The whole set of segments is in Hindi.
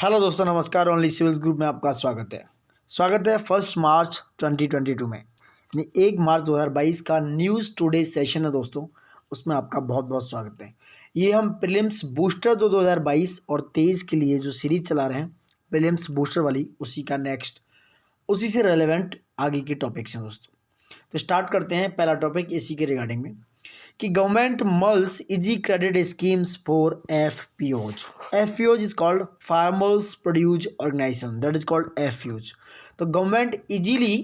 हेलो दोस्तों, नमस्कार। ओनली सिविल्स ग्रुप में आपका स्वागत है 1 मार्च 2022 में, यानी 1 मार्च 2022 का न्यूज़ टुडे सेशन है दोस्तों। उसमें आपका बहुत बहुत स्वागत है। ये हम प्रीलिम्स बूस्टर 2022 और 23 के लिए जो सीरीज चला रहे हैं, प्रीलिम्स बूस्टर वाली, उसी का नेक्स्ट, उसी से रेलेवेंट आगे के टॉपिक्स हैं दोस्तों। तो स्टार्ट करते हैं। पहला टॉपिक इसी के रिगार्डिंग में कि government mulls easy credit schemes for FPOs। FPOs is called farmers produce organisation, that is called FPOs। तो गवर्नमेंट इजीली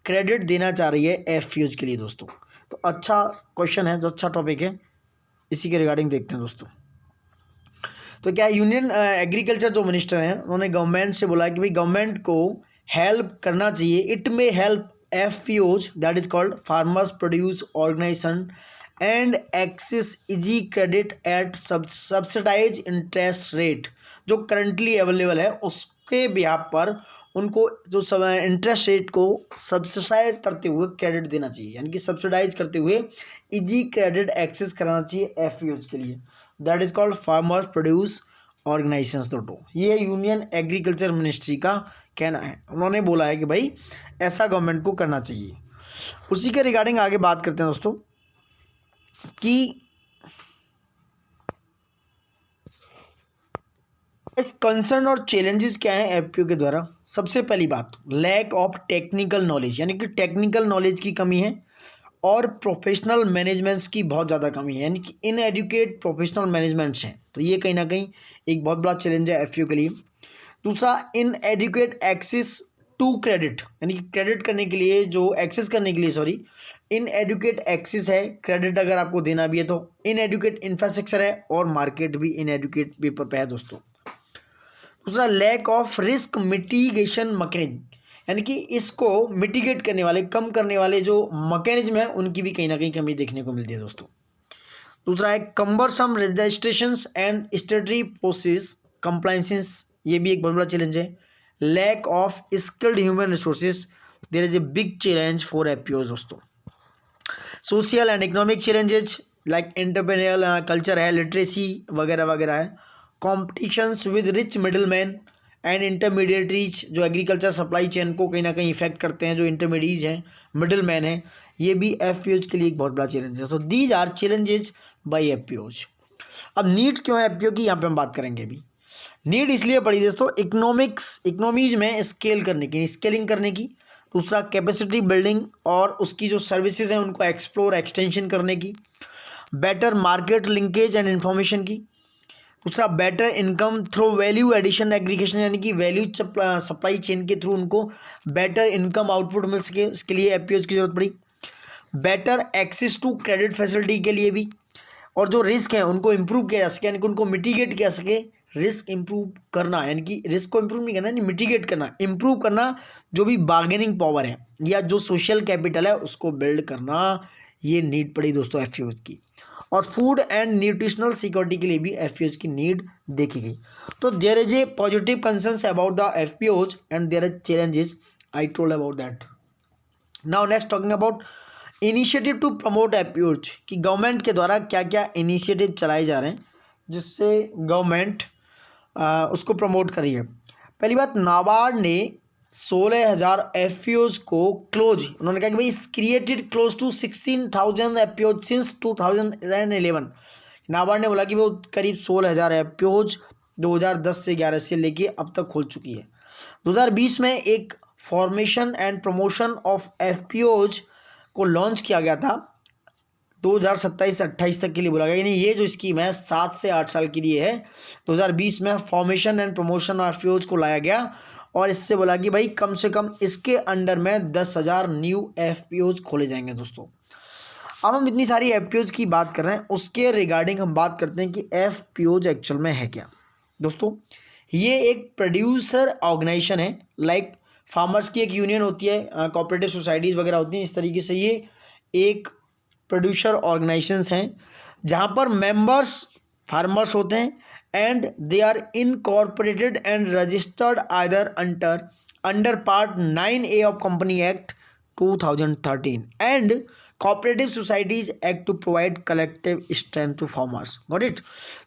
क्रेडिट देना चाह रही है FPOs के लिए दोस्तों। तो अच्छा क्वेश्चन है, जो अच्छा टॉपिक है, इसी के रिगार्डिंग देखते हैं दोस्तों। तो क्या यूनियन एग्रीकल्चर जो मिनिस्टर हैं, उन्होंने गवर्नमेंट से बोला कि भाई गवर्नमेंट को हेल्प करना चाहिए। It may help FPOs, that is called farmers produce organisation, and access easy credit at subsidise interest rate, जो करंटली अवेलेबल है उसके बिहाफ पर उनको जो इंटरेस्ट रेट को सब्सिडाइज करते हुए क्रेडिट देना चाहिए, यानी कि सब्सिडाइज करते हुए इजी क्रेडिट एक्सेस कराना चाहिए FPOs के लिए। That is called farmers produce organisations दोस्तों। ये यूनियन एग्रीकल्चर मिनिस्ट्री का कहना है। उन्होंने बोला है कि भाई ऐसा गवर्नमेंट को करना चाहिए। उसी के रिगार्डिंग आगे बात करते हैं दोस्तों कि इस कंसर्न और चैलेंजेस क्या हैं FPO के द्वारा। सबसे पहली बात, लैक ऑफ टेक्निकल नॉलेज, यानी कि टेक्निकल नॉलेज की कमी है, और प्रोफेशनल मैनेजमेंट्स की बहुत ज़्यादा कमी है, यानी कि इनएडुकेट प्रोफेशनल मैनेजमेंट्स हैं। तो ये कहीं ना कहीं एक बहुत बड़ा चैलेंज है FPO के लिए। दूसरा, इनएडुकेट एक्सेस टू क्रेडिट, यानी कि क्रेडिट करने के लिए जो एक्सेस करने के लिए, सॉरी, इनएडुकेट एक्सेस है। क्रेडिट अगर आपको देना भी है तो इनएडुकेट इंफ्रास्ट्रक्चर है, और मार्केट भी इनएडुकेट पेपर पे है दोस्तों। दूसरा, lack of risk mitigation mechanism, यानी कि इसको मिटिगेट करने वाले, कम करने वाले जो मैकेनिज्म है, उनकी भी कहीं ना कहीं कमी देखने को मिलती है दोस्तों। दूसरा है cumbersome registrations and statutory process compliances, ये भी एक बहुत बड़ा चैलेंज है। Lack of skilled human resources, there is a big challenge for FPOs दोस्तों। Social and economic challenges like entrepreneurial culture है, लिटरेसी वगैरह वगैरह है। Competitions with rich middle man and intermediaries, जो एग्रीकल्चर सप्लाई चेन को कहीं ना कहीं इफेक्ट करते हैं, जो इंटरमीडिएट हैं, मिडिल मैन है, ये भी FPOs के लिए एक बहुत बड़ा चैलेंज है। तो these are challenges by FPOs। अब नीड क्यों है FPO की, यहाँ पे हम बात करेंगे अभी। नीड इसलिए पड़ी दोस्तों, इकोनॉमीज में स्केल करने की, स्केलिंग करने की। दूसरा, कैपेसिटी बिल्डिंग और उसकी जो सर्विसेज हैं उनको एक्सप्लोर एक्सटेंशन करने की। Better market linkage and information की। दूसरा, better income through value addition aggregation, यानी कि वैल्यू सप्लाई चेन के थ्रू उनको बेटर इनकम आउटपुट मिल सके, इसके लिए FPOs की जरूरत पड़ी। Better access to credit facility के लिए भी, और जो रिस्क है उनको इम्प्रूव किया जा सके, यानी कि उनको मिटिगेट किया सके। रिस्क इम्प्रूव करना, यानी कि रिस्क को इम्प्रूव नहीं करना, यानी मिटिगेट करना, इम्प्रूव करना, जो भी बार्गेनिंग पावर है या जो सोशल कैपिटल है उसको बिल्ड करना, ये नीड पड़ी दोस्तों FPOs की। और फूड एंड न्यूट्रिशनल सिक्योरिटी के लिए भी FPOs की नीड देखी गई। तो there is a positive concerns about the FPOs and there is challenges, I told about that. Now next talking about initiative to promote FPOs, कि गवर्नमेंट के द्वारा क्या क्या इनिशिएटिव चलाए जा रहे हैं जिससे गवर्नमेंट उसको प्रमोट कर रही है। पहली बात, नाबार्ड ने 16,000 FPOs को क्लोज, उन्होंने कहा कि भाई created close to 16,000 FPOs since 2011। NABARD ने बोला कि वो करीब 16,000 FPOs 2010 से 11 से लेके अब तक खोल चुकी है। 2020 में एक formation and promotion of FPOs को लॉन्च किया गया था, 2027 से 28 तक के लिए बोला गया, यानी ये जो स्कीम है 7 से 8 साल के लिए है। 2020 में formation and promotion of FPOs को लाया गया, और इससे बोला कि भाई कम से कम इसके अंडर में 10,000 न्यू FPOs खोले जाएंगे दोस्तों। अब हम इतनी सारी FPOs की बात कर रहे हैं, उसके रिगार्डिंग हम बात करते हैं कि FPOs एक्चुअल में है क्या दोस्तों। ये एक प्रोड्यूसर ऑर्गेनाइजेशन है, लाइक फार्मर्स की एक यूनियन होती है, कोऑपरेटिव सोसाइटीज़ वगैरह होती हैं, इस तरीके से ये एक प्रोड्यूसर ऑर्गेनाइजेशंस हैं जहाँ पर मेंबर्स फार्मर्स होते हैं, and they are incorporated and registered either under part 9A of company act 2013 and cooperative societies act to provide collective strength to farmers, got it.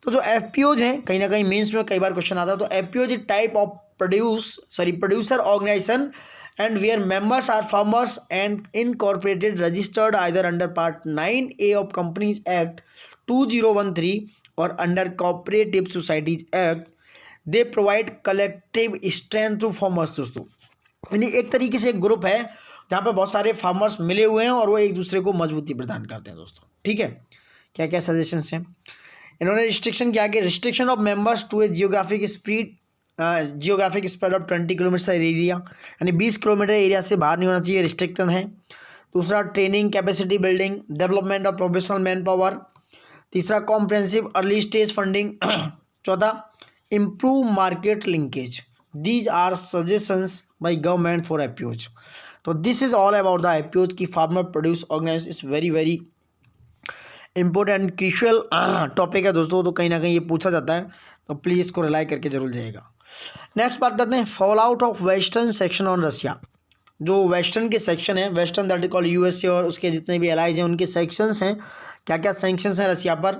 तो जो एफपीओज हैं, कहीं ना कहीं मेंस में कई बार क्वेश्चन आता है, तो FPOs type of producer organisation and where members are farmers and incorporated registered either under part 9A of Companies Act 2013 or under Cooperative Societies Act, they provide collective strength to farmers। दोस्तों यानी एक तरीके से एक ग्रुप है जहाँ पे बहुत सारे फार्मर्स मिले हुए हैं और वो एक दूसरे को मजबूती प्रदान करते हैं दोस्तों, ठीक है। क्या क्या सजेशंस हैं इन्होंने, रिस्ट्रिक्शन क्या कि restriction of members to a geographic spread of 20 kilometre area, यानी 20 किलोमीटर एरिया से बाहर नहीं होना चाहिए, रिस्ट्रिक्शन है। दूसरा training capacity building, development of professional manpower. तीसरा कॉम्प्रहेंसिव अर्ली स्टेज फंडिंग। चौथा improve market linkage. These are suggestions by government for APOs. तो this is all about the APOs की farmer produce organise is very very important crucial topic है दोस्तों, तो कहीं ना कहीं ये पूछा जाता है, तो प्लीज़ इसको रिलाई करके जरूर जाइएगा। नेक्स्ट बात करते हैं fall out of western section on Russia. जो वेस्टर्न के सेक्शन है, western that is called USA और उसके जितने भी एलाइज हैं उनके सेक्शंस हैं, क्या क्या सेंक्शंस हैं रसिया पर।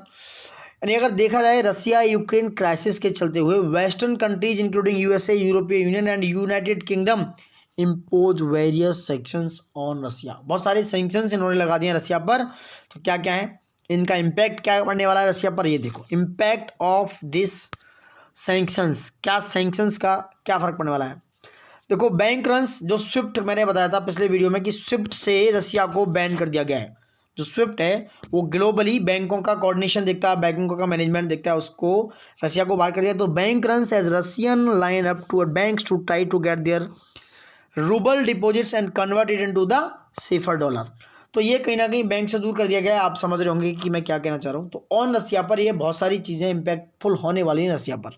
यानी अगर देखा जाए रसिया यूक्रेन क्राइसिस के चलते हुए western countries including USA, European Union and United Kingdom impose various sections on Russia. बहुत सारे सेंक्शंस इन्होंने लगा दिए रसिया पर। तो क्या क्या है इनका इम्पैक्ट, क्या पड़ने वाला है रसिया पर, ये देखो इम्पैक्ट ऑफ दिस सैंक्शंस। क्या सैंक्शंस का क्या फर्क पड़ने वाला है, देखो बैंक रन्स, जो स्विफ्ट मैंने बताया था पिछले वीडियो में कि स्विफ्ट से रसिया को बैन कर दिया गया है। जो स्विफ्ट है वो ग्लोबली बैंकों का कोऑर्डिनेशन देखता है, बैंकों का मैनेजमेंट देखता है, उसको रसिया को बाहर कर दिया। तो bank runs as Russian line up to banks to try to get their rouble deposits and convert it into the safer dollar. तो ये कहीं ना कहीं बैंक से दूर कर दिया गया है। आप समझ रहे होंगे कि मैं क्या कहना चाह रहा हूँ। तो ऑन रसिया पर ये बहुत सारी चीज़ें इम्पैक्टफुल होने वाली हैं रसिया पर,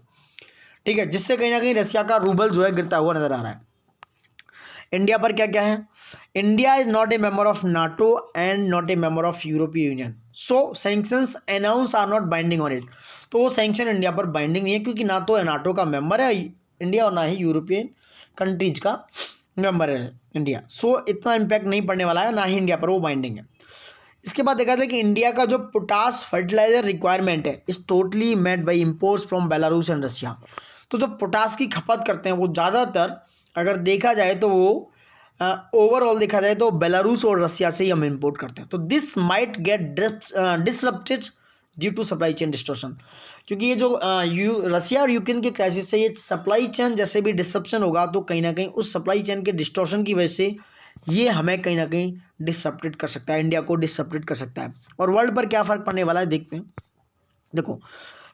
ठीक है, जिससे कहीं ना कहीं रसिया का रूबल जो है गिरता हुआ नजर आ रहा है। इंडिया पर क्या क्या है, India is not a member of NATO and not a member of European Union, so sanctions announce are not binding on it. तो वो सैंक्शन इंडिया पर बाइंडिंग नहीं है, क्योंकि ना तो नाटो का मेंबर है इंडिया और ना ही यूरोपियन कंट्रीज का मेंबर है इंडिया। सो इतना इम्पैक्ट नहीं पड़ने वाला है, ना ही इंडिया पर वो बाइंडिंग है। इसके बाद देखा जाए कि इंडिया का जो पोटास फर्टिलाइजर रिक्वायरमेंट है is totally made by imports from Belarus and Russia. तो जो पोटास की खपत करते हैं वो ज़्यादातर अगर देखा जाए तो वो ओवरऑल देखा जाए तो बेलारूस और रसिया से ही हम इंपोर्ट करते हैं। तो this might get disrupted due to supply chain distortion, क्योंकि ये जो रसिया और यूक्रेन के क्राइसिस से ये सप्लाई चेन जैसे भी डिसरप्शन होगा, तो कहीं ना कहीं उस सप्लाई चेन के डिस्टॉर्शन की वजह से ये हमें कहीं ना कहीं डिसरप्टेड कर सकता है, इंडिया को डिसरप्टेड कर सकता है। और वर्ल्ड पर क्या फ़र्क पड़ने वाला है देखते हैं। देखो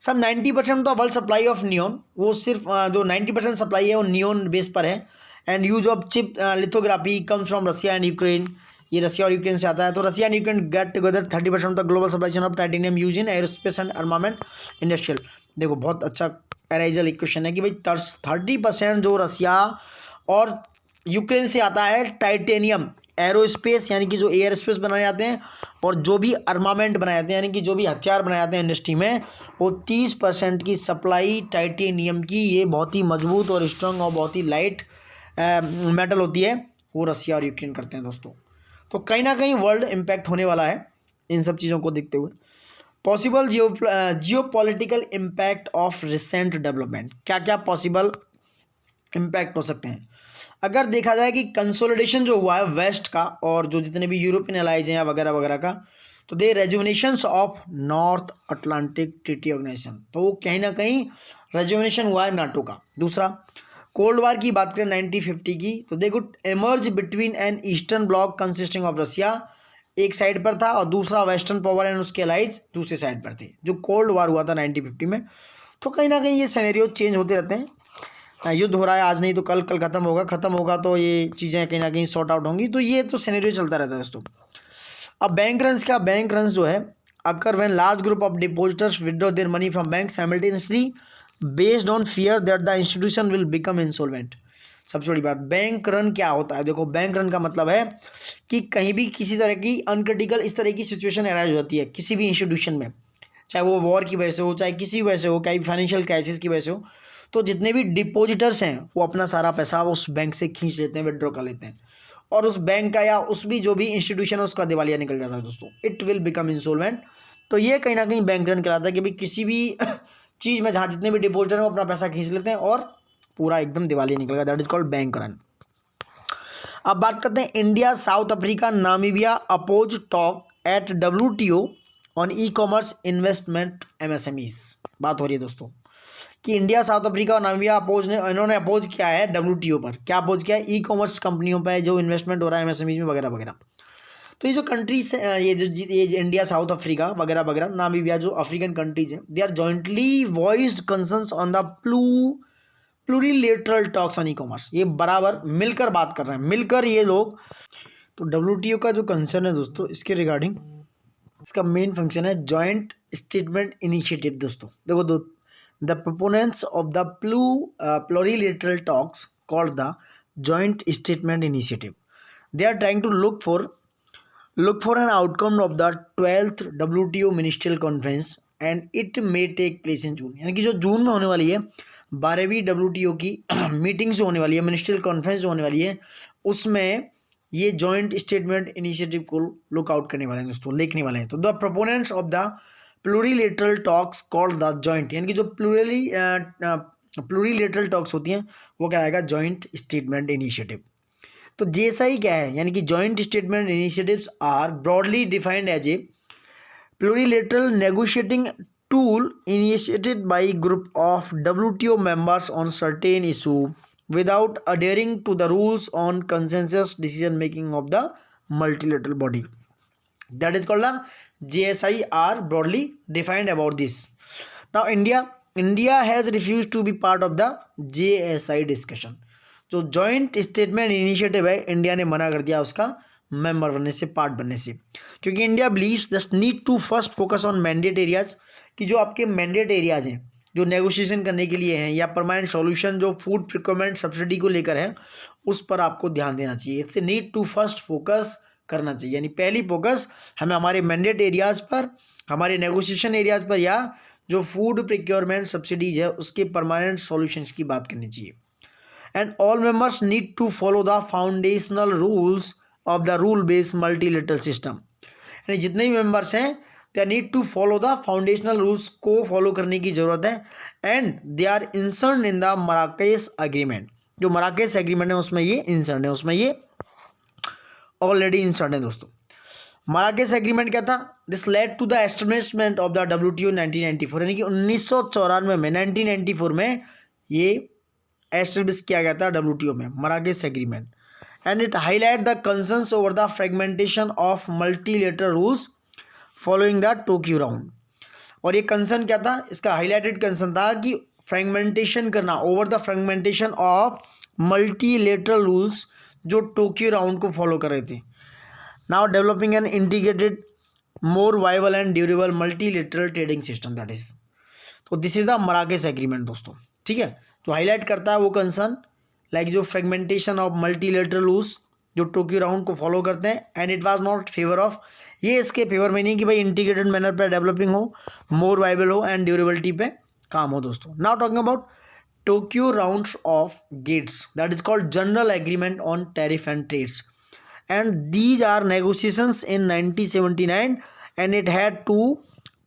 सब 90% तो वर्ल्ड सप्लाई ऑफ नियॉन, वो सिर्फ जो 90% सप्लाई है वो नियॉन बेस पर है। And use of chip lithography comes from Russia and Ukraine, ये रसिया और यूक्रेन से आता है। तो Russia and Ukraine get together 30% of the global supply chain of titanium use in aerospace and armament industrial. देखो बहुत अच्छा एराइजल इक्वेशन है कि भाई 30% जो रसिया और यूक्रेन से आता है टाइटेनियम, एरोस्पेस यानी कि जो एयर स्पेस बनाए जाते हैं, और जो भी आर्मामेंट बनाए जाते हैं यानी कि जो भी हथियार बनाए जाते हैं इंडस्ट्री में, वो 30% की सप्लाई टाइटेनियम की, ये बहुत ही मजबूत और स्ट्रॉन्ग और बहुत ही लाइट मेटल होती है, वो रसिया और यूक्रेन करते हैं दोस्तों। तो कहीं ना कहीं वर्ल्ड इम्पैक्ट होने वाला है इन सब चीज़ों को देखते हुए। Possible Jio political impact of recent development, क्या क्या पॉसिबल इम्पैक्ट हो सकते हैं। अगर देखा जाए कि कंसोलिडेशन जो हुआ है वेस्ट का और जो जितने भी यूरोपियन एलाइज हैं या वगैरह वगैरह का, तो they rejuvenations of North Atlantic Treaty Organisation, तो वो कहीं ना कहीं रेजुवनेशन हुआ है नाटो का। दूसरा कोल्ड वार की बात करें 1950 की, तो they could emerge between an eastern bloc consisting of Russia एक साइड पर था और दूसरा वेस्टर्न पावर एंड उसके एलाइज दूसरे साइड पर थे, जो कोल्ड वार हुआ था 1950 में। तो कहीं ना कहीं ये सिनेरियो चेंज होते रहते हैं, युद्ध हो रहा है आज नहीं तो कल, कल खत्म होगा तो ये चीज़ें कहीं ना कहीं सॉर्ट आउट होंगी। तो ये तो सिनेरियो चलता रहता है दोस्तों। अब बैंक रन्स क्या, बैंक रन्स जो है occur when large group of depositors withdraw their money from bank simultaneously based on fear that the institution will become insolvent. सबसे बड़ी बात, बैंक रन क्या होता है। देखो बैंक रन का मतलब है कि कहीं भी किसी तरह की अनक्रिटिकल इस तरह की सिचुएशन अराइज होती है किसी भी इंस्टीट्यूशन में, चाहे वो वॉर की वजह से हो, चाहे किसी वजह से हो, चाहे फाइनेंशियल क्राइसिस की वजह से हो, तो जितने भी डिपॉजिटर्स हैं वो अपना सारा पैसा उस बैंक से खींच लेते हैं, विड्रॉ कर लेते हैं। और उस बैंक का या उस भी जो भी इंस्टीट्यूशन है उसका दिवालिया निकल जाता है दोस्तों, इट विल बिकम इंसॉल्वेंट। तो ये कहीं ना कहीं बैंक रन कहलाता है कि भाई किसी भी चीज़ में जहाँ जितने भी डिपॉजिटर हैं वो अपना पैसा खींच लेते हैं और पूरा एकदम दिवालिया निकल गया, that is called bank run. अब बात करते हैं India, South Africa, Namibia oppose talk at WTO on e commerce investment MSMEs। बात हो रही है दोस्तों कि इंडिया, साउथ अफ्रीका और नामीबिया इन्होंने अपोज किया है WTO पर। क्या अपोज किया है? ई कॉमर्स कंपनियों पर जो इन्वेस्टमेंट हो रहा है MSMEs में वगैरह वगैरह। तो ये जो कंट्रीज ये इंडिया, साउथ अफ्रीका वगैरह वगैरह, नामीबिया, जो अफ्रीकन कंट्रीज हैं, they are jointly voiced concerns on the plurilateral talks on e commerce. ये बराबर मिलकर बात कर रहे हैं, मिलकर ये लोग। तो WTO का जो कंसर्न है दोस्तों, इसके रिगार्डिंग इसका मेन फंक्शन है जॉइंट स्टेटमेंट इनिशिएटिव। दोस्तों देखो the proponents of the plurilateral talks called the joint statement initiative, they are trying to look for an outcome of the 12th WTO Ministerial Conference and it may take place in June। यानी कि जो जून में होने वाली है 12वीं WTO की मीटिंग जो होने वाली है, मिनिस्ट्रियल कॉन्फ्रेंस जो होने वाली है, उसमें ये जॉइंट स्टेटमेंट इनिशिएटिव को लुक आउट करने वाले हैं दोस्तों, लिखने वाले हैं। तो the proponents of the plurilateral talks called the joint, यानी कि जो प्लूरिलेटरल टॉक्स होती हैं वो क्या आएगा? Joint statement initiative. तो JSI क्या है? यानी कि joint statement initiatives are broadly defined as a plurilateral negotiating tool initiated by group of WTO members on certain issue without adhering to the rules on consensus decision making of the multilateral body, that is called the JSI are broadly defined about this. Now India has refused to be part of the JSI discussion। जो जॉइंट स्टेटमेंट इनिशिएटिव है, इंडिया ने मना कर दिया उसका मेंबर बनने से, पार्ट बनने से, क्योंकि India believes just need to first focus on mandate areas, कि जो आपके मैंडेट एरियाज हैं जो नेगोशिएशन करने के लिए हैं, या परमानेंट सॉल्यूशन जो फूड प्रिक्योरमेंट सब्सिडी को लेकर है, उस पर आपको ध्यान देना चाहिए। इससे नीड टू फर्स्ट फोकस करना चाहिए, यानी पहली फोकस हमें हमारे मैंडेट एरियाज पर, हमारे नेगोशिएशन एरियाज पर, या जो फूड प्रिक्योरमेंट सब्सिडीज है उसके परमानेंट सॉल्यूशंस की बात करनी चाहिए। And all members need to follow the foundational rules of the rule-based multilateral system। यानी जितने भी मेंबर्स हैं they need to follow the foundational rules को फॉलो करने की ज़रूरत है। and they are inserted in the Marrakech agreement। जो मराकेश एग्रीमेंट है उसमें ये इंसर्ट है, उसमें ये ऑलरेडी इंसर्ट है दोस्तों। मराकेश एग्रीमेंट क्या था? This led to the establishment of the WTO 1994, यानी कि 1994 में 1994 में ये एस्टेब्लिश किया गया था WTO में, Marrakesh agreement. And it highlight the concerns over the fragmentation of multilateral rules following the Tokyo round. और ये कंसर्न क्या था? इसका हाईलाइटेड कंसर्न था कि फ्रेगमेंटेशन करना, over the fragmentation of multilateral rules जो टोक्यो राउंड को फॉलो कर रहे थे। Now developing an integrated more viable and durable multilateral trading system, that is. तो this is the Marrakesh agreement दोस्तों, ठीक है। तो हाईलाइट करता है वो कंसर्न, लाइक जो फ्रेगमेंटेशन ऑफ मल्टीलेटरल रूल्स जो टोक्यो राउंड को फॉलो करते हैं। And it was not favour of, ये इसके फेवर में नहीं कि भाई इंटीग्रेटेड मैनर पे डेवलपिंग हो, मोर वाइबल हो एंड ड्यूरेबिलिटी पे काम हो दोस्तों। Now talking about Tokyo rounds of GATTs, that is called general agreement on tariff and trades, and these are negotiations in 1979 and it had two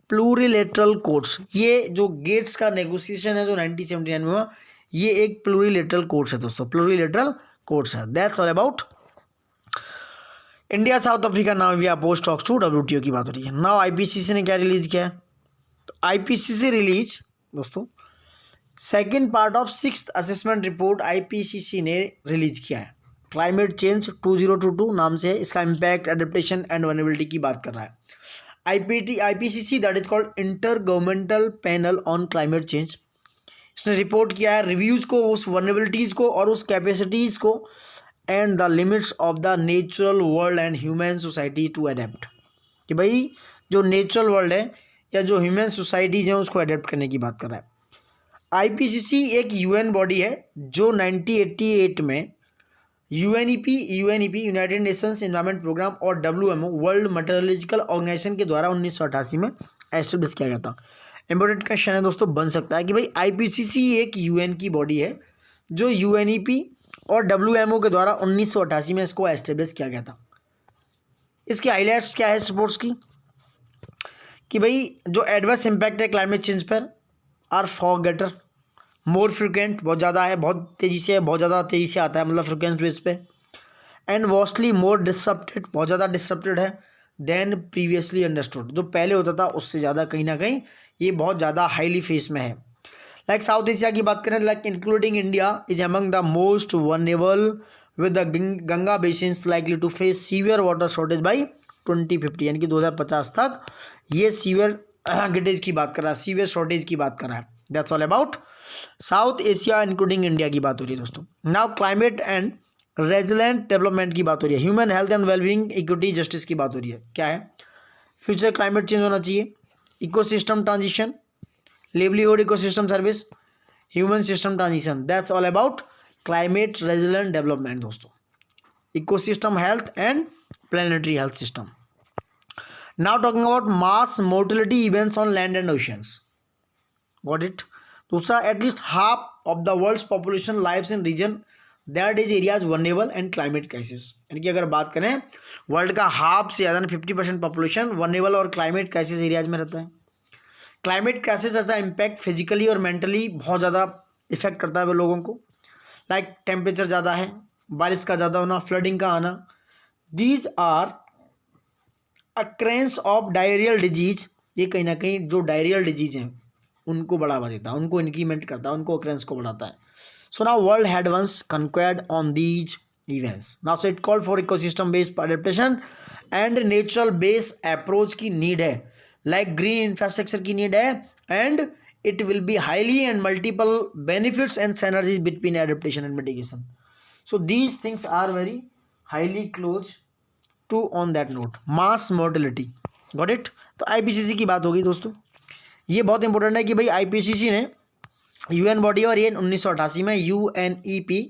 plurilateral codes. ये जो गेट्स का नेगोशिएशन है जो 1979 में हुआ, ये एक प्लूरिलेटरल कोर्ट्स है दोस्तों, प्लूरिलेटरल कोर्ट्स है। That's all about India, South Africa, Namibia oppose talks to WTO की बात हो रही है। नाउ IPCC ने क्या रिलीज किया है? तो IPCC रिलीज दोस्तों second part of 6th assessment report IPCC ने रिलीज किया है। क्लाइमेट चेंज 2022 नाम से इसका इम्पैक्ट, एडेप्टेशन एंड वल्नरेबिलिटी की बात कर रहा है। IPCC that is called inter governmental panel on climate change, इसने रिपोर्ट किया है रिव्यूज़ को, उस वल्नरेबिलिटीज़ को और उस कैपेसिटीज़ को, and the limits of the natural world and human society to adapt, कि भाई जो नेचुरल वर्ल्ड है या जो ह्यूमन सोसाइटीज़ हैं उसको अडेप्ट करने की बात कर रहा है। IPCC एक UN बॉडी है जो 1988 में UNEP United Nations Environment Programme और WMO वर्ल्ड मेट्रोलॉजिकल ऑर्गेनाइजेशन के द्वारा 1988 में एस्टेब्लिश किया गया था। इंपॉर्टेंट क्वेश्चन है दोस्तों बन सकता है कि भाई IPCC एक UN की बॉडी है जो UNEP और WMO के द्वारा 1988 में इसको एस्टेब्लिश किया गया था। इसकी हाईलाइट्स क्या है स्पोर्ट्स की, कि भाई जो एडवर्स इम्पैक्ट है क्लाइमेट चेंज पर are far greater, more frequent, बहुत ज़्यादा है, बहुत तेज़ी से, बहुत ज़्यादा तेज़ी से आता है, मतलब फ्रिक्वेंस बेस पे, एंड वॉस्टली मोर डिसरप्टेड, बहुत ज़्यादा डिसरप्टेड है, देन प्रीवियसली अंडरस्टूड, जो पहले होता था उससे ज़्यादा कहीं ना कहीं ये बहुत ज़्यादा हाईली फेस में है। लाइक साउथ एशिया की बात करें, like including India is among the most vulnerable with the Ganga basins likely to face severe water shortage by 2050, यानी कि 2050 तक ये सीवियर गिटेज की बात कर रहा है, सीवियर शॉर्टेज की बात कर रहा है। That's all about south Asia including India की बात हो रही है दोस्तों। Now climate and resilient development की बात हो रही है, human health and wellbeing, equity, justice की बात हो रही है। क्या है, फ्यूचर क्लाइमेट चेंज होना चाहिए, ecosystem transition, livelihood ecosystem service, human system transition. That's all about climate resilient development दोस्तों, ecosystem health and planetary health system. Now talking about mass mortality events on land and oceans, got it. दूसरा, at least half of the world's population lives in region that is areas vulnerable and climate crisis, यानी कि अगर बात करें वर्ल्ड का हाफ से ज़्यादा 50% पॉपुलेशन वनरेबल और क्लाइमेट क्राइसिस एरियाज में रहता है। क्लाइमेट क्राइसिस ऐसा इम्पैक्ट फिजिकली और मेंटली बहुत ज़्यादा इफेक्ट करता है वो लोगों को, लाइक टेम्परेचर ज़्यादा है, बारिश का ज़्यादा होना, फ्लडिंग का आना, these are occurrences of diarrhoeal disease, ये कहीं ना कहीं जो डायरियल डिजीज हैं उनको बढ़ावा देता है, उनको इंक्रीमेंट करता है, उनको अक्रेंस को बढ़ाता है। So now world had once conquered on these events, now so it called for ecosystem based adaptation and natural based approach की नीड है, लाइक ग्रीन इंफ्रास्ट्रक्चर की नीड है, and it will be highly and multiple benefits and synergies between adaptation and mitigation. So these things are very highly close to on that note. Mass mortality, got it. तो IPCC की बात होगी दोस्तों, ये बहुत इंपॉर्टेंट है कि भाई IPCC ने UN बॉडी और ये 1988 में UNEP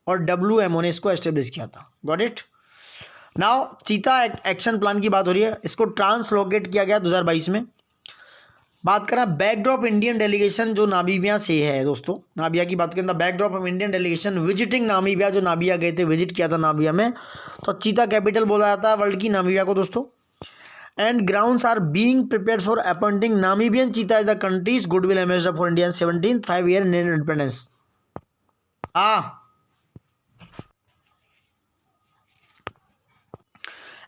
और WMO ने इसको एस्टेब्लिश किया था, गॉट इट। नाउ चीता एक्शन प्लान की बात हो रही है, इसको ट्रांसलोकेट किया गया 2022 में। बात करें बैकड्रॉप इंडियन डेलीगेशन जो नामीबिया से है दोस्तों, नामीबिया की बात करें तो backdrop of Indian delegation visiting Namibia, जो नामीबिया गए थे, विजिट किया था नामीबिया में, तो चीता कैपिटल बोला जाता है वर्ल्ड की नामीबिया को दोस्तों। And grounds are being prepared for appointing Namibian cheetah as the country's goodwill ambassador for India 17th 5-year इंडिपेंडेंस।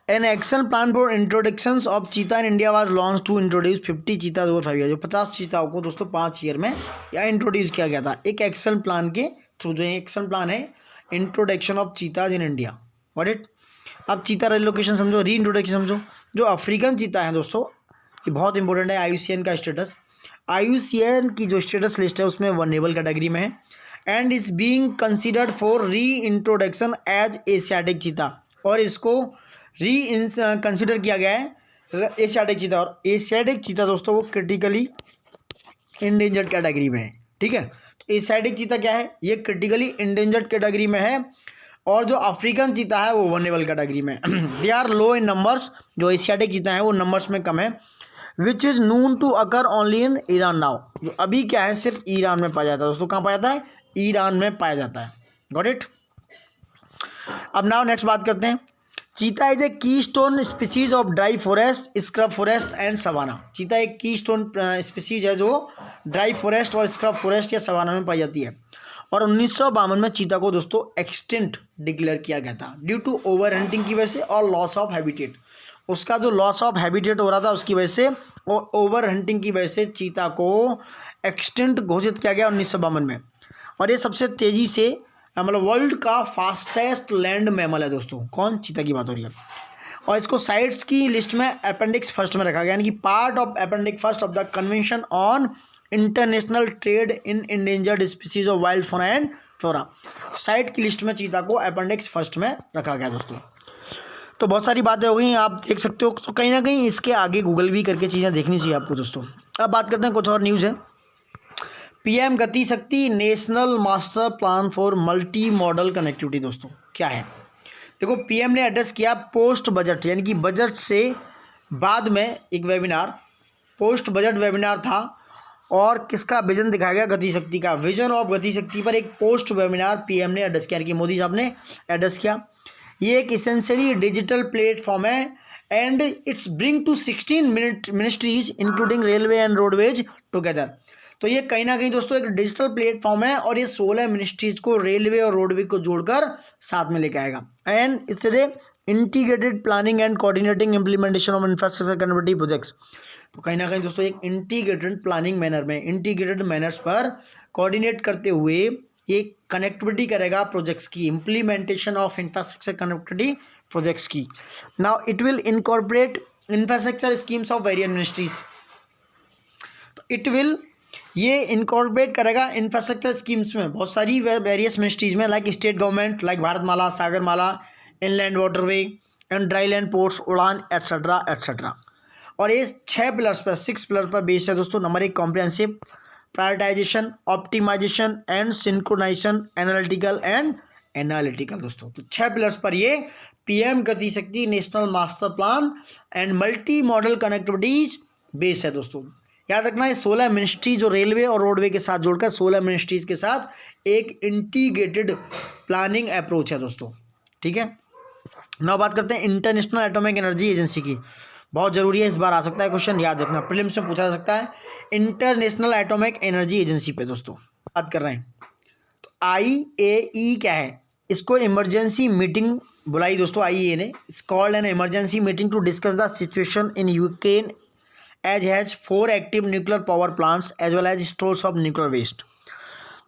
An action plan for introductions of cheetah in India was launched to introduce 50 cheetahs over 5 years, जो 50 चीताओं को दोस्तों 5 ईयर में या इंट्रोड्यूस किया गया था एक एक्शन प्लान के थ्रू। जो एक्शन प्लान है introduction of चीताज in India, what it. अब चीता रिलोकेशन समझो, री इंट्रोडक्शन समझो। जो अफ्रीकन चीता है दोस्तों, ये बहुत इंपॉर्टेंट है, IUCN का स्टेटस, IUCN की जो स्टेटस लिस्ट है उसमें वनरेबल कैटेगरी में है, and is being considered for reintroduction as Asiatic cheetah, और इसको कंसिडर किया गया है एशियाटिक चीता। और एशियाटिक चीता दोस्तों वो क्रिटिकली इंडेंजर्ड कैटेगरी में है, ठीक है। तो एशियाटिक चीता क्या है, ये क्रिटिकली इंडेंजर्ड कैटेगरी में है, और जो अफ्रीकन चीता है वो वनरेबल कैटेगरी में। They are low in numbers, जो एशियाटिक चीता है वो नंबर्स में कम है, which is known to occur only in Iran now, जो अभी क्या है सिर्फ ईरान में पाया जाता है दोस्तों। कहाँ पाया जाता है, ईरान में पाया जाता है, गॉट इट। अब नाउ नेक्स्ट बात करते हैं, cheetah is a keystone species of dry forest, scrub forest and savanna. Cheetah एक की स्टोन स्पीसीज है जो ड्राई फॉरेस्ट और स्क्रब फॉरेस्ट या सवाना में पाई जाती है, और 1952 में चीता को दोस्तों एक्सटिंक्ट डिक्लेयर किया गया था ड्यू टू ओवर हंटिंग की वजह से और लॉस ऑफ हैबिटेट। उसका जो लॉस ऑफ हैबिटेट हो रहा था उसकी वजह से और ओवर हंटिंग की वजह से चीता को एक्सटिंक्ट घोषित किया गया 1952 में। और ये सबसे तेज़ी से मतलब वर्ल्ड का फास्टेस्ट लैंड मैमल है दोस्तों, कौन, चीता की बात हो रही है। और इसको साइट्स की लिस्ट में अपेंडिक्स फर्स्ट में रखा गया, यानी कि part of appendix first of the convention on international trade in endangered species of wild fauna and flora. Site की लिस्ट में चीता को अपेंडिक्स फर्स्ट में रखा गया दोस्तों। तो बहुत सारी बातें हो गई, आप देख सकते हो। तो कहीं ना कहीं इसके आगे गूगल भी करके चीज़ें देखनी चाहिए आपको दोस्तों। अब बात करते हैं कुछ और न्यूज़ है। PM गति Shakti national master plan for multi modal connectivity दोस्तों क्या है, देखो PM ने एड्रेस किया पोस्ट बजट, यानी कि बजट से बाद में एक वेबिनार, पोस्ट बजट वेबिनार था और किसका विजन दिखाया गया, गति शक्ति का। विजन ऑफ गति शक्ति पर एक पोस्ट वेबिनार पीएम ने एड्रेस किया, कि मोदी साहब ने एड्रेस किया। ये एक इसेंशियली डिजिटल प्लेटफॉर्म है and it's bring to 16 ministries including railway and roadways together. तो ये कहीं ना कहीं दोस्तों एक डिजिटल प्लेटफॉर्म है और ये 16 मिनिस्ट्रीज को, रेलवे और रोडवे को जोड़कर साथ में लेके आएगा। And it's a integrated planning and coordinating implementation of infrastructure connectivity projects. तो कहीं ना कहीं दोस्तों एक इंटीग्रेटेड प्लानिंग मैनर में, इंटीग्रेटेड मैनर्स पर कोऑर्डिनेट करते हुए ये कनेक्टिविटी करेगा प्रोजेक्ट्स की, implementation of infrastructure connectivity projects की। Now it will incorporate infrastructure schemes of various ministries. तो इट विल, ये इनकॉर्पोरेट करेगा इंफ्रास्ट्रक्चर स्कीम्स में बहुत सारी वेरियस मिनिस्ट्रीज में, like state government, like Bharatmala, Sagarmala, inland waterway and dry land ports, उड़ान एट्सेट्रा एट्सेट्रा। और ये 6 पिलर्स पर, 6 पिलर पर बेस्ड है दोस्तों। Number 1 comprehensive, prioritization, optimization and synchronization, analytical दोस्तों। तो 6 पिलर्स पर ये PM Gati Shakti national master plan and multi modal connectivities base है दोस्तों। याद रखना है 16 मिनिस्ट्री जो रेलवे और रोडवे के साथ जोड़कर 16 मिनिस्ट्रीज के साथ एक इंटीग्रेटेड प्लानिंग अप्रोच है दोस्तों। ठीक है, नाउ बात करते हैं इंटरनेशनल एटॉमिक एनर्जी एजेंसी की। बहुत जरूरी है, इस बार आ सकता है क्वेश्चन, याद रखना, प्रीलिम्स में पूछा जा सकता है। इंटरनेशनल एटॉमिक एनर्जी एजेंसी पे दोस्तों बात कर रहे हैं। तो IAEA क्या है, इसको इमरजेंसी मीटिंग बुलाई दोस्तों IAEA ने। It's called an emergency meeting to discuss the situation in Ukraine as has 4 active nuclear power plants as well as stores of nuclear waste.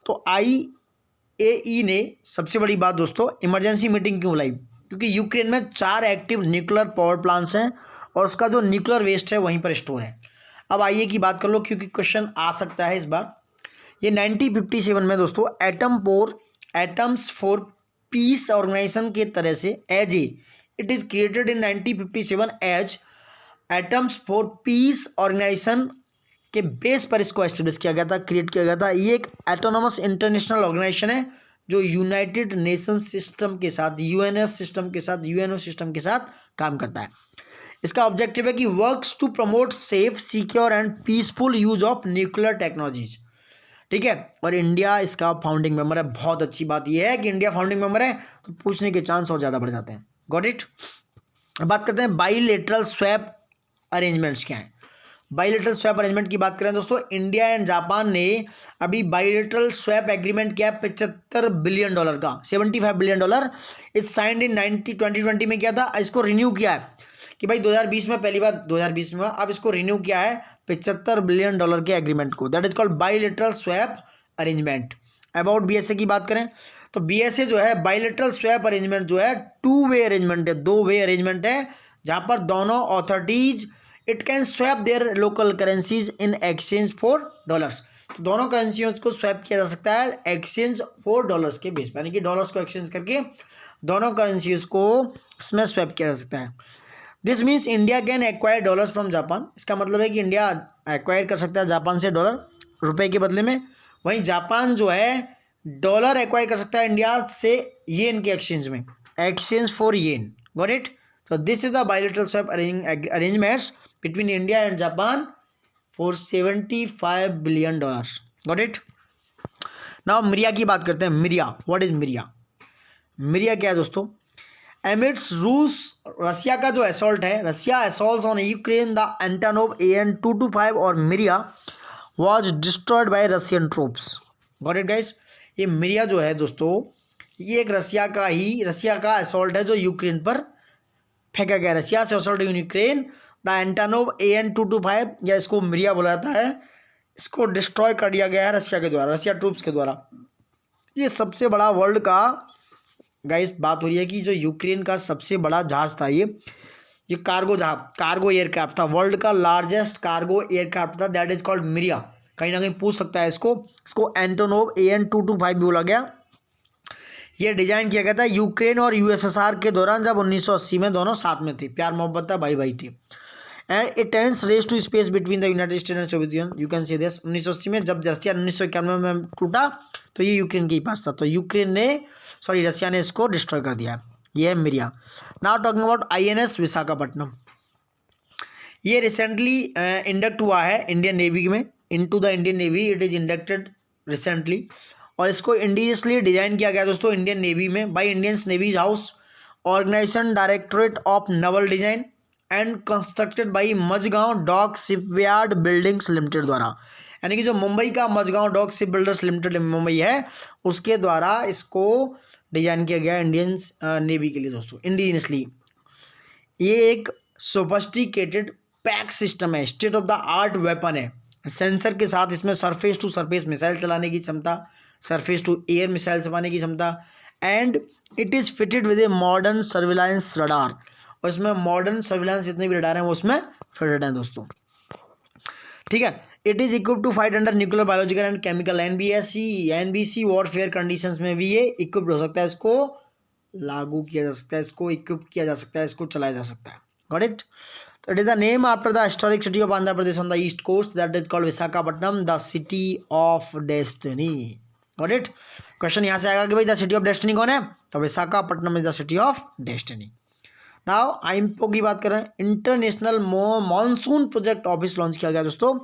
तो IAEA ने सबसे बड़ी बात दोस्तों इमरजेंसी मीटिंग क्यों बुलाई, क्योंकि यूक्रेन में 4 एक्टिव न्यूक्लियर पावर प्लांट्स हैं और उसका जो न्यूक्लियर वेस्ट है वहीं पर स्टोर है। अब आइए की बात कर लो, क्योंकि क्वेश्चन आ सकता है इस बार। ये 1957 में दोस्तों एटम्स फॉर पीस ऑर्गेनाइजेशन के तरह से as a it is created in 1957 as atoms for peace organization के बेस पर इसको एस्टेब्लिश किया गया था, क्रिएट किया गया था। ये एक एटोनोमस इंटरनेशनल ऑर्गेनाइजेशन है जो यूनाइटेड नेशन सिस्टम के साथ, UNS सिस्टम के साथ, UNO सिस्टम के साथ काम करता है। इसका ऑब्जेक्टिव है कि works to promote safe, secure and peaceful use of nuclear technologies. ठीक है, और इंडिया इसका फाउंडिंग मेंबर है। बहुत अच्छी बात यह है कि इंडिया फाउंडिंग मेंबर है, तो पूछने के चांस और ज़्यादा बढ़ जाते हैं। Got it. बात करते हैं बाईलेटरल स्वैप अरेंजमेंट्स क्या हैं। बाईलेटरल स्वैप अरेंजमेंट की बात करें दोस्तों, इंडिया एंड जापान ने अभी बाईलेटरल स्वैप एग्रीमेंट किया है $75 बिलियन का, $75 बिलियन। इट्स साइंड इन 2020 में किया था, इसको रिन्यू किया है कि भाई 2020 में, पहली बार 2020 में, अब इसको रिन्यू किया है $75 बिलियन के एग्रीमेंट को। That is called bilateral swap arrangement. About BSA की बात करें तो BSA जो है बाईलेटरल स्वैप अरेंजमेंट जो है 2 वे अरेंजमेंट है, 2 वे अरेंजमेंट है, जहां पर दोनों authorities it can swap their local currencies in exchange for dollars. तो दोनों करेंसियों को स्वैप किया जा सकता है एक्सचेंज फॉर डॉलर्स के बेस पर, यानी कि डॉलर्स को एक्सचेंज करके दोनों करेंसीज को इसमें स्वैप किया जा सकता है। This means India can acquire dollars from Japan. इसका मतलब है कि इंडिया एक्वायर कर सकता है जापान से डॉलर रुपए के बदले में, वहीं जापान जो है डॉलर एक्वायर कर सकता है इंडिया से येन के एक्सचेंज में, exchange for yen. Got it. So this is the bilateral swap arrangements between India and Japan for $75 billion. Got it? Now मिरिया की बात करते हैं। मिरिया, what is मिरिया? मिरिया क्या है दोस्तों? Amidst रूस, रसिया का जो असॉल्ट है, Russia assaults on Ukraine, the Antonov AN-225 और मिरिया was destroyed by Russian troops. Got it guys? ये मिरिया जो है दोस्तों, ये एक रसिया का असॉल्ट है जो यूक्रेन पर फेंका गया। रसिया से assault in Ukraine, the Antonov AN-225 या इसको मिरिया बोला जाता है, इसको डिस्ट्रॉय कर दिया गया है रसिया के द्वारा, रसिया ट्रूप्स के द्वारा। ये सबसे बड़ा वर्ल्ड का गाइस बात हो रही है कि जो यूक्रेन का सबसे बड़ा जहाज था, ये कार्गो एयरक्राफ्ट था, वर्ल्ड का लार्जेस्ट कार्गो एयरक्राफ्ट था, दैट इज कॉल्ड मिरिया। कहीं ना कहीं पूछ सकता है इसको एंटोनोव AN-225 भी बोला गया। ये डिजाइन किया गया था यूक्रेन और USSR के दौरान, जब 1980 में दोनों साथ में थे, प्यार मोहब्बत था, भाई थे। And it tense race to space between the United States and Soviet Union. You can see this. 1980 में जब रसिया 1991 में टूटा तो ये यूक्रेन के ही पास था, तो रसिया ने इसको डिस्ट्रॉय कर दिया। ये है मिरिया। Now talking about INS Visakhapatnam. ये रिसेंटली इंडक्ट हुआ है इंडियन नेवी में, into the Indian Navy, it is inducted recently. और इसको इंडिजियसली डिजाइन किया गया दोस्तों इंडियन नेवी में by Indian Navy's house organization Directorate of Naval Design and constructed by Mazagon Dock Shipyard Buildings Limited द्वारा। यानी कि जो मुंबई का Mazagon Dock Ship Builders Limited Mumbai है उसके द्वारा इसको डिजाइन किया गया इंडियन नेवी के लिए दोस्तों इंडिजियसली। ये एक सोफिस्टिकेटेड पैक सिस्टम है, state of the art weapon है। सेंसर के साथ इसमें सरफेस टू सरफेस मिसाइल चलाने की क्षमता, सरफेस टू एयर मिसाइल चलाने की क्षमता, and it is fitted with a modern surveillance radar. और इसमें मॉडर्न सर्विलांस जितने भी रडार हैं वो उसमें फिटेड हैं दोस्तों, ठीक है। It is equip to fight under nuclear biological and chemical NBC warfare conditions में भी ये इक्विप्ड हो सकता है, इसको लागू किया जा सकता है, इसको इक्विप किया जा सकता है, इसको चलाया जा सकता है। Got it. तो it is the name after the historic city of Andhra Pradesh on the east coast that is called Visakhapatnam, the city of destiny. Got it. Question यहाँ से आएगा कि भाई द सिटी ऑफ डेस्टिनी कौन है, तो Visakhapatnam is the city of destiny. Now IMPO की बात करें, international monsoon project office launch किया गया दोस्तों।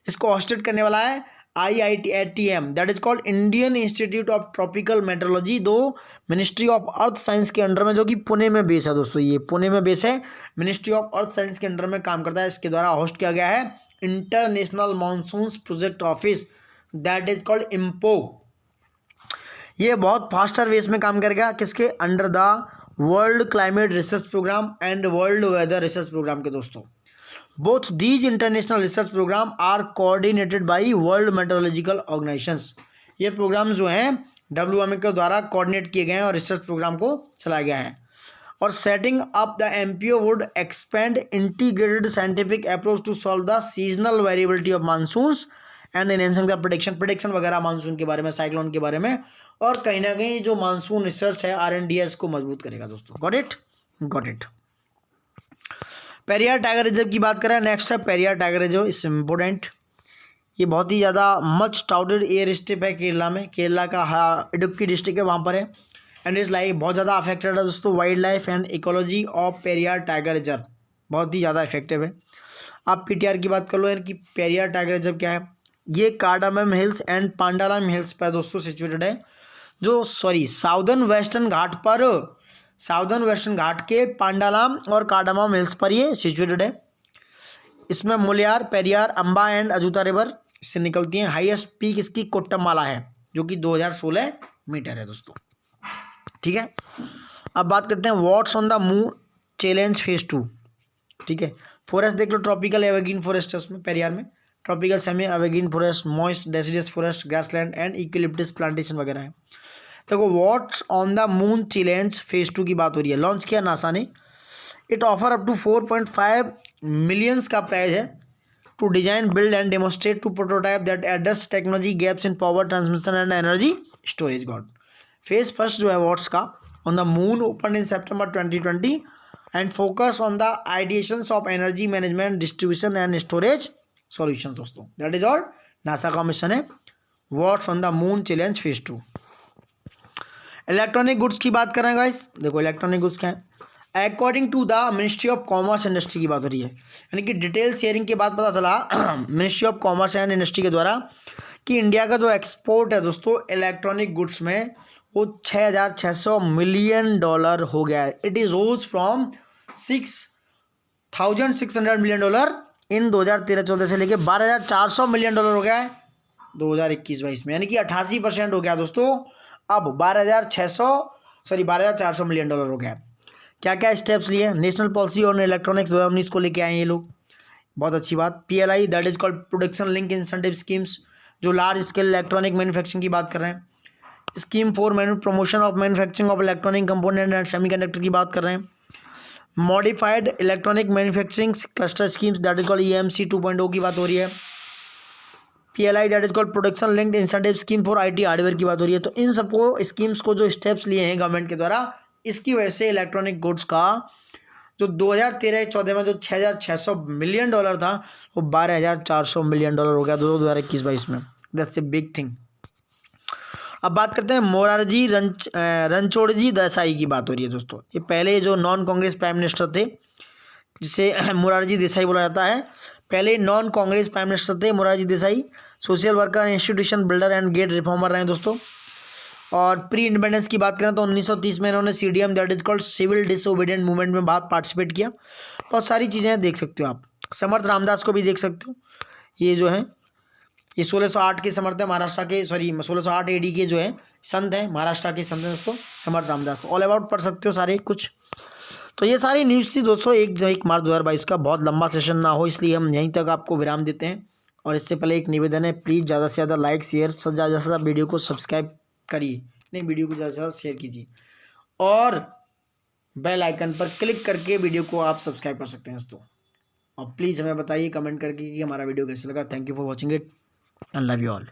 इसको होस्टेड करने वाला है IITM, that is called Indian institute of tropical meteorology, दो मिनिस्ट्री ऑफ अर्थ साइंस के अंडर में, जो कि पुणे में बेस है दोस्तों। ये पुणे में बेस है, मिनिस्ट्री ऑफ अर्थ साइंस के अंडर में काम करता है। इसके द्वारा होस्ट किया गया है international monsoon project office, that is called IMPO. ये बहुत फास्टर वेस में काम करेगा, किसके under, the world climate research programme and world weather research programme के दोस्तों। Both these international research program are coordinated by World Meteorological Organizations। ये प्रोग्राम जो हैं WMO के द्वारा कोऑर्डिनेट किए गए हैं और रिसर्च प्रोग्राम को चलाया गया है। और setting up the MPO would expand integrated scientific approach to solve the seasonal variability of monsoons and enhancing the prediction वगैरह मानसून के बारे में, साइक्लोन के बारे में, और कहीं ना कहीं जो मानसून रिसर्च है RNDS को मजबूत करेगा दोस्तों। Got it, got it. Periyar tiger reserve की बात करें, नेक्स्ट है पेरियार टाइगर रिजर्व, इस इम्पोर्टेंट। ये बहुत ही ज़्यादा मच टाउटेड एयर स्ट्रिप है केरला में, केरला का इडुक्की डिस्ट्रिक्ट है वहाँ पर है। एंड इस लाइक बहुत ज़्यादा अफेक्टेड है दोस्तों, wild life and ecology of Periyar tiger reserve बहुत ही ज़्यादा इफेक्टिव है। आप PTR की बात कर लो यार कि पेरियार टाइगर रिजर्व क्या है। ये कार्डामम हिल्स एंड पांडालम हिल्स पर दोस्तों सिचुएटेड है, जो साउदर्न वेस्टर्न घाट पर, साउदर्न वेस्टर्न घाट के पांडालाम और कार्डामम हिल्स पर ये सिचुएटेड है। इसमें मुलियार, पेरियार, अम्बा एंड अजूता रिवर इससे निकलती हैं। हाईएस्ट पीक इसकी कोट्टमाला है, जो कि 2016 मीटर है दोस्तों, ठीक है। अब बात करते हैं what's on the moon challenge phase 2, ठीक है। फॉरेस्ट देख लो, ट्रॉपिकल एवरग्रीन फॉरेस्ट है उसमें पेरियार में, tropical semi evergreen forest, moist deciduous forest, grassland and eucalyptus plantation वगैरह है। देखो watts on the moon challenge phase 2 की बात हो रही है, लॉन्च किया नासा ने। It offer up to 4.5 millions का प्राइस है to design, build and demonstrate to prototype that address technology gaps in power transmission and energy storage. Got phase first जो है व्हाट्स का on the moon open in सितंबर 2020 and focus on the ideations of energy management, distribution and storage solution दोस्तों। दैट इज ऑल नासा का मिशन है watts on the moon challenge phase 2। Electronic goods की बात करें गाइस, देखो इलेक्ट्रॉनिक गुड्स क्या है। According to the ministry of commerce industry की बात हो रही है, यानी कि डिटेल शेयरिंग के बाद पता चला ministry of commerce and industry के द्वारा कि इंडिया का जो एक्सपोर्ट है दोस्तों इलेक्ट्रॉनिक गुड्स में, वो $6,600 मिलियन हो गया है। It is rose from $6,600 million in 2013-14 से लेके $12,400 मिलियन हो गया है 2021-22 में, यानी कि 88% हो गया दोस्तों। अब 12,400 मिलियन हो गया। क्या क्या स्टेप्स लिए, नेशनल पॉलिसी ऑन इलेक्ट्रॉनिक्स 2019 को लेके आए हैं ये लोग, बहुत अच्छी बात। PLI that is called production link incentive schemes, जो लार्ज स्केल इलेक्ट्रॉनिक मैन्युफैक्चरिंग की बात कर रहे हैं। Scheme for promotion of manufacturing of electronic component and semiconductor की बात कर रहे हैं। Modified electronic manufacturing cluster schemes that is called EMC 2.0 की बात हो रही है। PLI that is called production linked incentive scheme for IT hardware की बात हो रही है। तो इन सबको स्कीम्स को जो स्टेप्स लिए हैं गवर्नमेंट के द्वारा, इसकी वजह से इलेक्ट्रॉनिक गुड्स का जो 2013-14 में जो $6,600 मिलियन था, वो $12,400 मिलियन हो गया 2021-22 में। That's a big thing. अब बात करते हैं मोरारजी रणछोड़जी देसाई की बात हो रही है दोस्तों। ये पहले जो नॉन कांग्रेस प्राइम मिनिस्टर थे, जिसे मोरारजी देसाई बोला जाता है, पहले नॉन कांग्रेस प्राइम मिनिस्टर थे Morarji Desai, social worker, institution builder and great reformer रहे दोस्तों। और प्री इंडिपेंडेंस की बात करें तो 1930 में इन्होंने CDM that is called civil disobedient movement में बात पार्टिसिपेट किया। बहुत सारी चीज़ें देख सकते हो आप। समर्थ रामदास को भी देख सकते हो, ये जो है ये 1608 के समर्थ है, महाराष्ट्र के, सॉरी 1608 AD के जो है संत हैं, महाराष्ट्र के संत हैं दोस्तों समर्थ रामदास। ऑल अबाउट पढ़ सकते हो सारे कुछ। तो ये सारी न्यूज़ थी दोस्तों 1 मार्च 2022 का। बहुत लंबा सेशन ना हो इसलिए हम यहीं तक आपको विराम देते हैं। और इससे पहले एक निवेदन है, प्लीज़ ज़्यादा से ज़्यादा लाइक शेयर, ज़्यादा से ज़्यादा वीडियो को सब्सक्राइब करिए, नहीं वीडियो को ज़्यादा से ज़्यादा शेयर कीजिए और बेल आइकन पर क्लिक करके वीडियो को आप सब्सक्राइब कर सकते हैं दोस्तों। और प्लीज़ हमें बताइए कमेंट करके कि हमारा वीडियो कैसे लगा। Thank you for watching it and love you all.